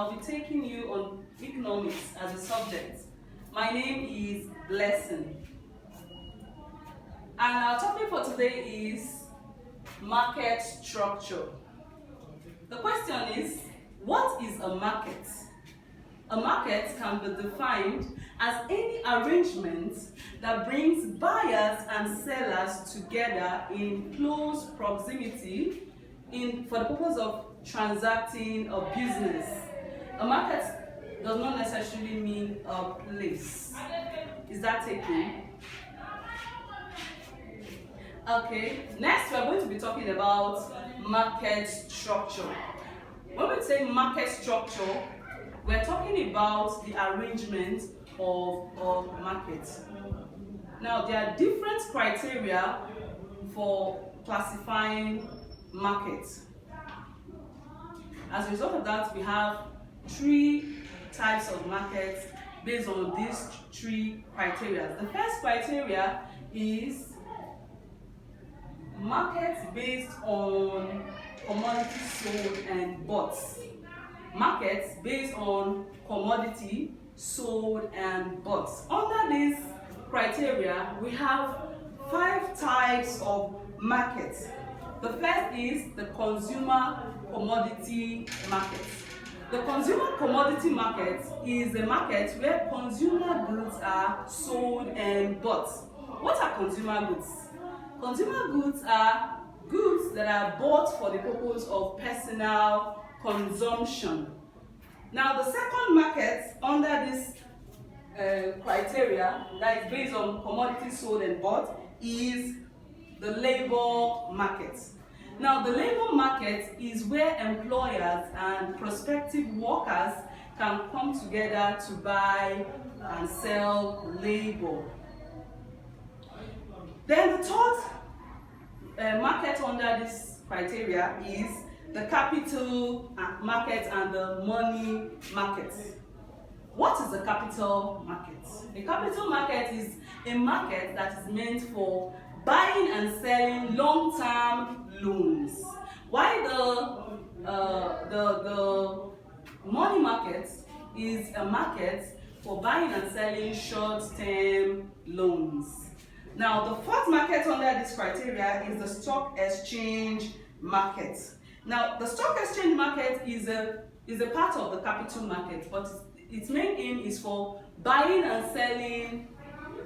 I'll be taking you on economics as a subject. My name is Blessing. And our topic for today is market structure. The question is, what is a market? A market can be defined as any arrangement that brings buyers and sellers together in close proximity for the purpose of transacting a business. A market does not necessarily mean a place. Is that taken? Okay, next we are going to be talking about market structure. When we say market structure, we're talking about the arrangement of a market. Now, there are different criteria for classifying markets. As a result of that, we have three types of markets based on these three criteria. The first criteria is markets based on commodities sold and bought. Markets based on commodity sold and bought. Under this criteria, we have 5 types of markets. The first is the consumer commodity market. The consumer commodity market is a market where consumer goods are sold and bought. What are consumer goods? Consumer goods are goods that are bought for the purpose of personal consumption. Now, the second market under this criteria that is based on commodities sold and bought is the labor market. Now, the labor market is where employers and prospective workers can come together to buy and sell labor. Then the third market under this criteria is the capital market and the money market. What is a capital market? A capital market is a market that is meant for buying and selling long-term loans, while the money market is a market for buying and selling short-term loans. Now, the fourth market under this criteria is the stock exchange market. Now, the stock exchange market is a part of the capital market, but its main aim is for buying and selling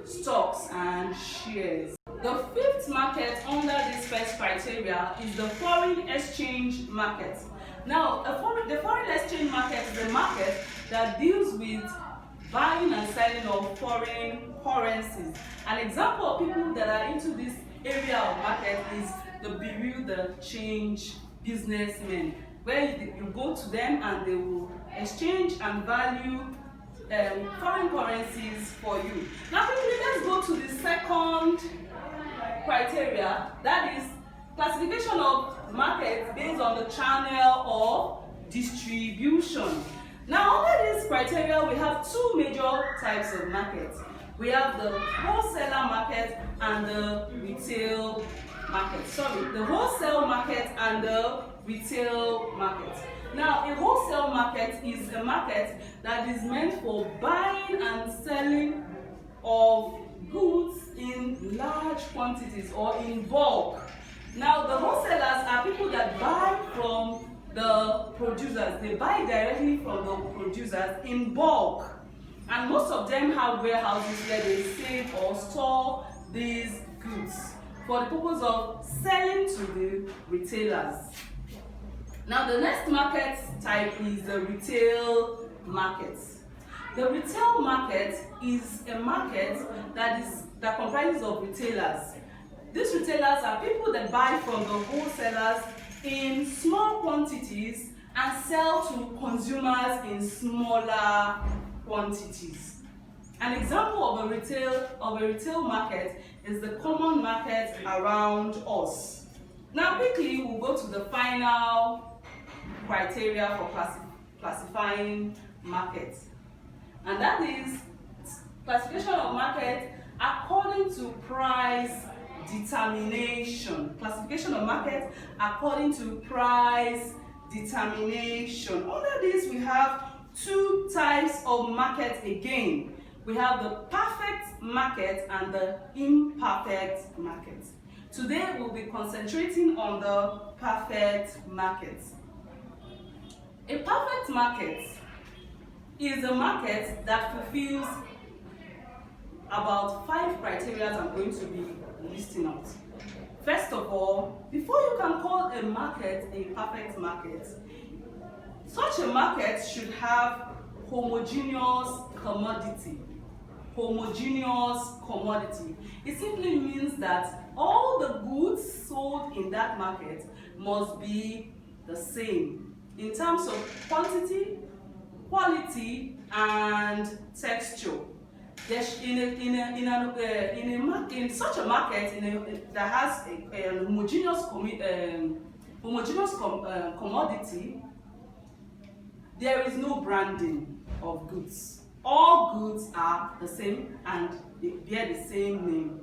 stocks and shares. The fifth market under this first criteria is the foreign exchange market. Now, the foreign exchange market is a market that deals with buying and selling of foreign currencies. An example of people that are into this area of market is the bureau de change businessmen, where you go to them and they will exchange and value foreign currencies for you. Now, quickly, let's go to the second criteria, that is classification of markets based on the channel of distribution. Now, under this criteria, we have two major types of markets. We have the wholesaler market and the retail market. The wholesale market and the retail market. Now, a wholesale market is a market that is meant for buying and selling of goods in large quantities or in bulk. Now, the wholesalers are people that buy from the producers. They buy directly from the producers in bulk. And most of them have warehouses where they save or store these goods for the purpose of selling to the retailers. Now, the next market type is the retail market. The retail market is a market that comprises of retailers. These retailers are people that buy from the wholesalers in small quantities and sell to consumers in smaller quantities. An example of a retail market is the common market around us. Now, quickly, we'll go to the final criteria for classifying markets, and that is classification of market according to price determination. Classification of market according to price determination. Under this, we have two types of market again. We have the perfect market and the imperfect market. Today, we'll be concentrating on the perfect market. A perfect market is a market that fulfills about 5 criteria I'm going to be listing out. First of all, before you can call a market a perfect market, such a market should have homogeneous commodity. Homogeneous commodity. It simply means that all the goods sold in that market must be the same in terms of quantity, quality, and texture. In such a market that has a homogeneous commodity, there is no branding of goods. All goods are the same and they bear the same name.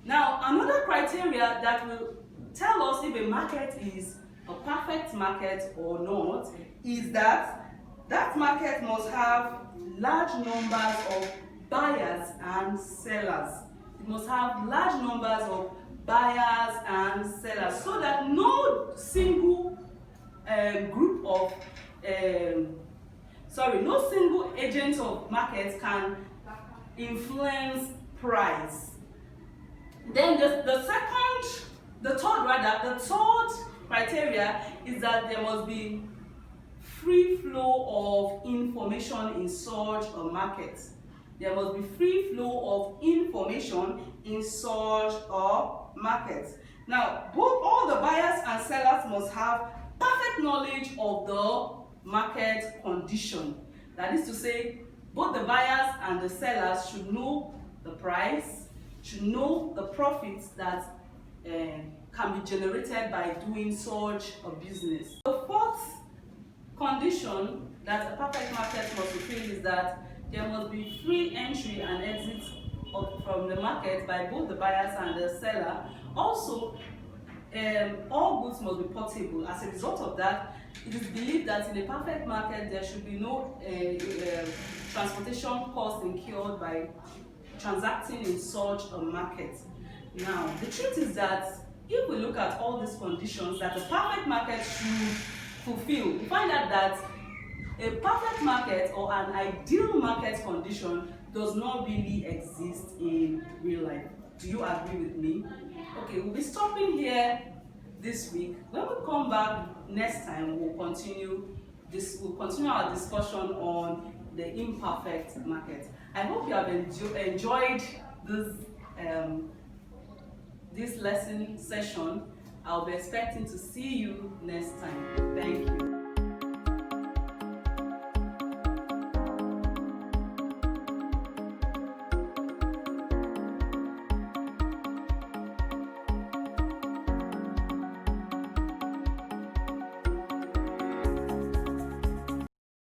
Now, another criteria that will tell us if a market is a perfect market or not is that that market must have large numbers of buyers and sellers. It must have large numbers of buyers and sellers so that no single group of no single agent of market can influence price. Then the third criteria is that there must be free flow of information in such a market. There must be free flow of information in such a market. Now, all the buyers and sellers must have perfect knowledge of the market condition. That is to say, both the buyers and the sellers should know the price, should know the profits that can be generated by doing such a business. The fourth condition that a perfect market must fulfill is that there must be free entry and exit from the market by both the buyers and the seller. Also, all goods must be portable. As a result of that, it is believed that in a perfect market there should be no transportation cost incurred by transacting in such a market. Now, the truth is that if we look at all these conditions that the perfect market should fulfill, we find out that a perfect market or an ideal market condition does not really exist in real life. Do you agree with me? Okay, we'll be stopping here this week. When we come back next time, we'll continue our discussion on the imperfect market. I hope you have enjoyed this lesson session. I'll be expecting to see you next time. Thank you.